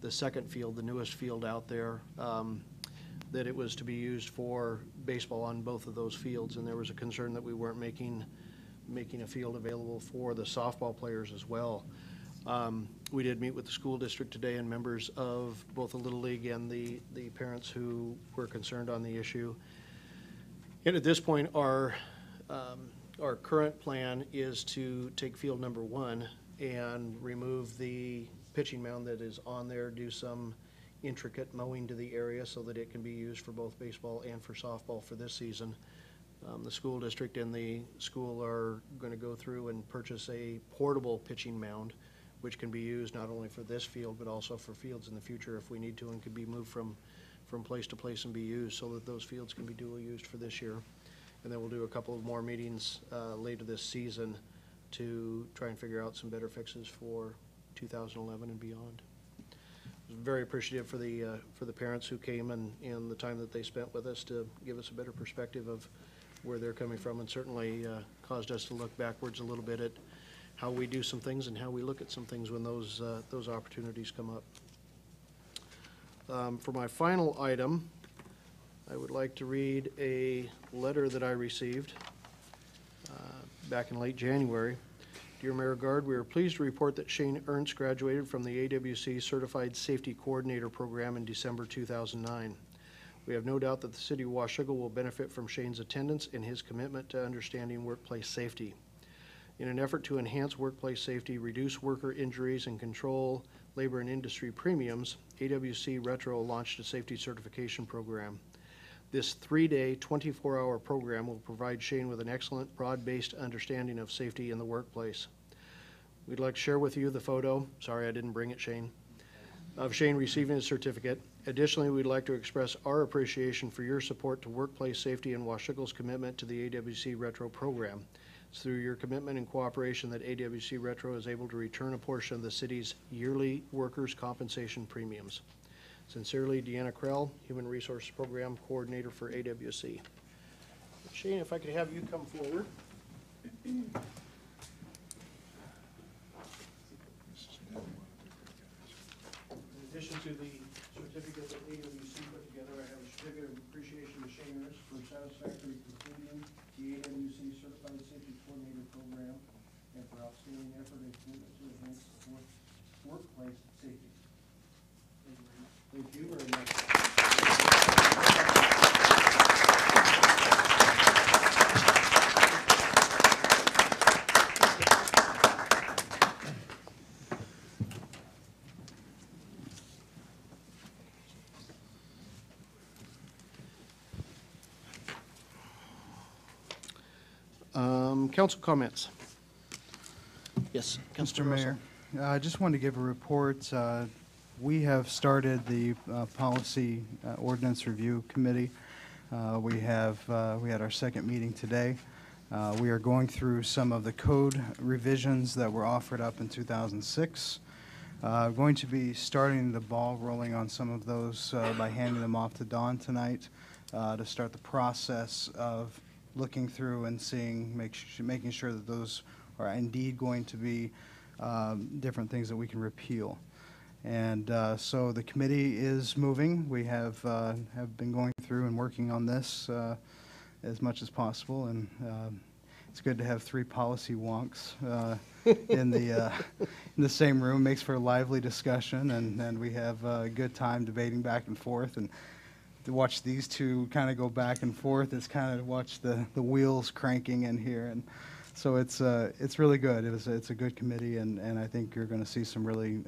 the second field, the newest field out there, that it was to be used for baseball on both of those fields, and there was a concern that we weren't making a field available for the softball players as well. We did meet with the school district today and members of both the Little League and the parents who were concerned on the issue. And at this point, our current plan is to take field number 1 and remove the pitching mound that is on there, do some intricate mowing to the area so that it can be used for both baseball and for softball for this season. The school district and the school are going to go through and purchase a portable pitching mound, which can be used not only for this field but also for fields in the future if we need to, and can be moved from place to place and be used so that those fields can be dual used for this year. And then we'll do a couple of more meetings later this season to try and figure out some better fixes for 2011 and beyond. Very appreciative for the parents who came and the time that they spent with us to give us a better perspective of where they're coming from, and certainly caused us to look backwards a little bit at how we do some things and how we look at some things when those opportunities come up. For my final item, I would like to read a letter that I received back in late January. Dear Mayor Guard, we are pleased to report that Shane Ernst graduated from the AWC Certified Safety Coordinator Program in December 2009. We have no doubt that the City of Washougal will benefit from Shane's attendance and his commitment to understanding workplace safety. In an effort to enhance workplace safety, reduce worker injuries, and control labor and industry premiums, AWC Retro launched a safety certification program. This 3-day, 24-hour program will provide Shane with an excellent, broad-based understanding of safety in the workplace. We'd like to share with you the photo, sorry I didn't bring it, Shane, of Shane receiving his certificate. Additionally, we'd like to express our appreciation for your support to workplace safety and Washougal's commitment to the AWC Retro program. It's through your commitment and cooperation that AWC Retro is able to return a portion of the city's yearly workers' compensation premiums. Sincerely, Deanna Krell, Human Resources Program Coordinator for AWC. Shane, if I could have you come forward. In addition to the certificate that AWC put together, I have a certificate of appreciation to Shane Ernst for satisfactory completing the AWC Certified Safety Coordinator Program and for outstanding effort and commitment to enhance workplace safety. Thank you very much. Council comments. Yes, Mr. Mayor, I just wanted to give a report. We have started the Policy Ordinance Review Committee. We had our second meeting today. We are going through some of the code revisions that were offered up in 2006. Going to be starting the ball rolling on some of those by handing them off to Dawn tonight to start the process of looking through and seeing, making sure that those are indeed going to be different things that we can repeal. And so the committee is moving. We have been going through and working on this as much as possible, and it's good to have 3 policy wonks in the same room. Makes for a lively discussion, and we have a good time debating back and forth. And to watch these two kind of go back and forth, it's kind of watch the wheels cranking in here, and so it's really good. It's a good committee, and I think you're going to see some really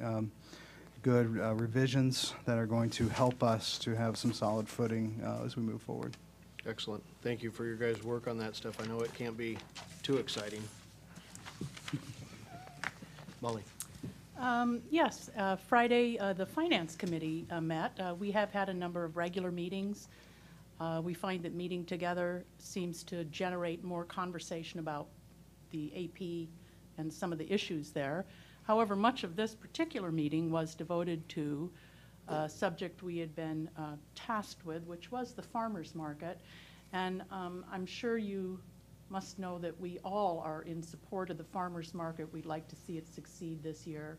good revisions that are going to help us to have some solid footing as we move forward. Excellent. Thank you for your guys' work on that stuff. I know it can't be too exciting. Molly. Yes, Friday the Finance Committee met. We have had a number of regular meetings. We find that meeting together seems to generate more conversation about the AP and some of the issues there. However, much of this particular meeting was devoted to a subject we had been tasked with, which was the farmers market. And I'm sure you must know that we all are in support of the farmers market. We'd like to see it succeed this year.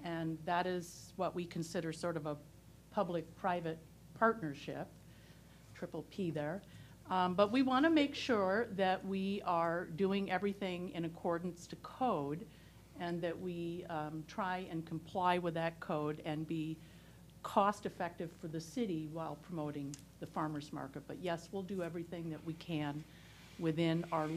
And that is what we consider sort of a public-private partnership, triple P there. But we want to make sure that we are doing everything in accordance to code, and that we try and comply with that code and be cost-effective for the city while promoting the farmers market. But yes, we'll do everything that we can within our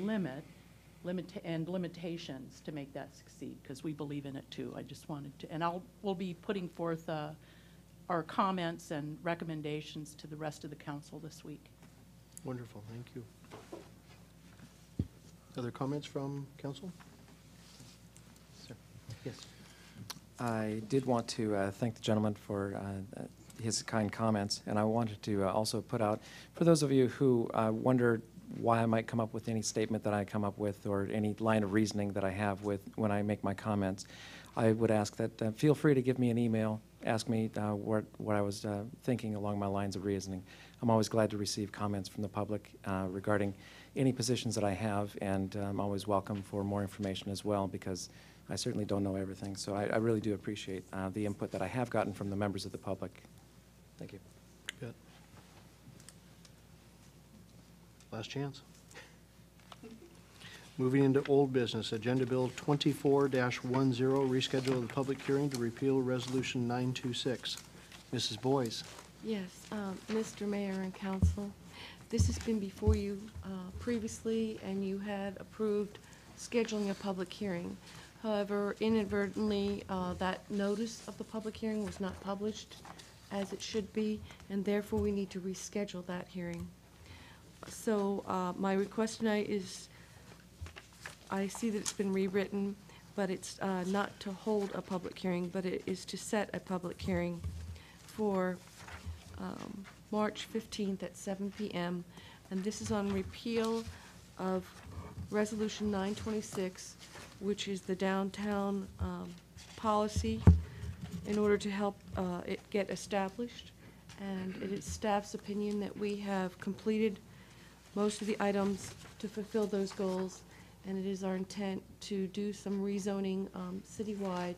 limitations to make that succeed, because we believe in it too. I just wanted to, and we'll be putting forth our comments and recommendations to the rest of the council this week. Wonderful, thank you. Other comments from council? Sir. Yes. I did want to thank the gentleman for his kind comments, and I wanted to also put out, for those of you who wonder why I might come up with any statement that I come up with or any line of reasoning that I have with when I make my comments, I would ask that feel free to give me an email, ask me what I was thinking along my lines of reasoning. I'm always glad to receive comments from the public regarding any positions that I have, and I'm always welcome for more information as well, because I certainly don't know everything. So I really do appreciate the input that I have gotten from the members of the public. Thank you. Good. Last chance. Moving into old business, Agenda Bill 24-10, reschedule of the public hearing to repeal Resolution 926. Mrs. Boyes. Yes, Mr. Mayor and Council, this has been before you previously, and you had approved scheduling a public hearing. However, inadvertently, that notice of the public hearing was not published as it should be, and therefore we need to reschedule that hearing. So my request tonight is, I see that it's been rewritten, but it's not to hold a public hearing, but it is to set a public hearing for March 15th at 7 p.m. And this is on repeal of Resolution 926, which is the downtown policy, in order to help it get established. And it is staff's opinion that we have completed most of the items to fulfill those goals, and it is our intent to do some rezoning citywide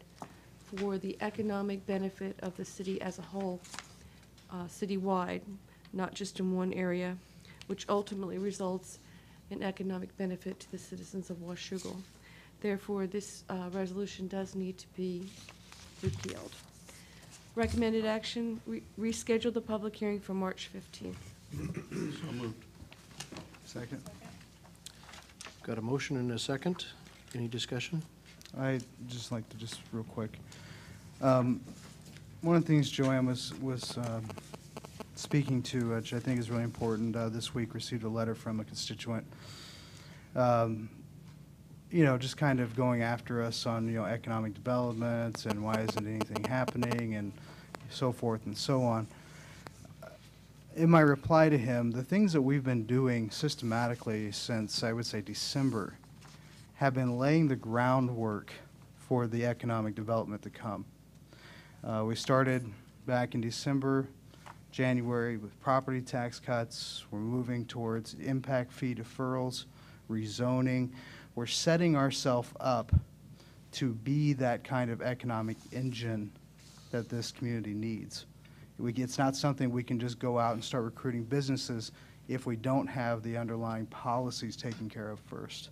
for the economic benefit of the city as a whole, citywide, not just in one area, which ultimately results in economic benefit to the citizens of Washougal. Therefore, this resolution does need to be repealed. Recommended action, reschedule the public hearing for March 15th. So moved. Second. Got a motion and a second. Any discussion? I'd just like to real quick. One of the things Joanne was speaking to, which I think is really important, this week received a letter from a constituent, just kind of going after us on, economic developments and why isn't anything happening and so forth and so on. In my reply to him, the things that we've been doing systematically since, I would say, December, have been laying the groundwork for the economic development to come. We started back in December, January with property tax cuts. We're moving towards impact fee deferrals, rezoning. We're setting ourselves up to be that kind of economic engine that this community needs. It's not something we can just go out and start recruiting businesses if we don't have the underlying policies taken care of first.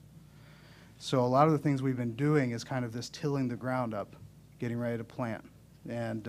So a lot of the things we've been doing is kind of this tilling the ground up, getting ready to plant. And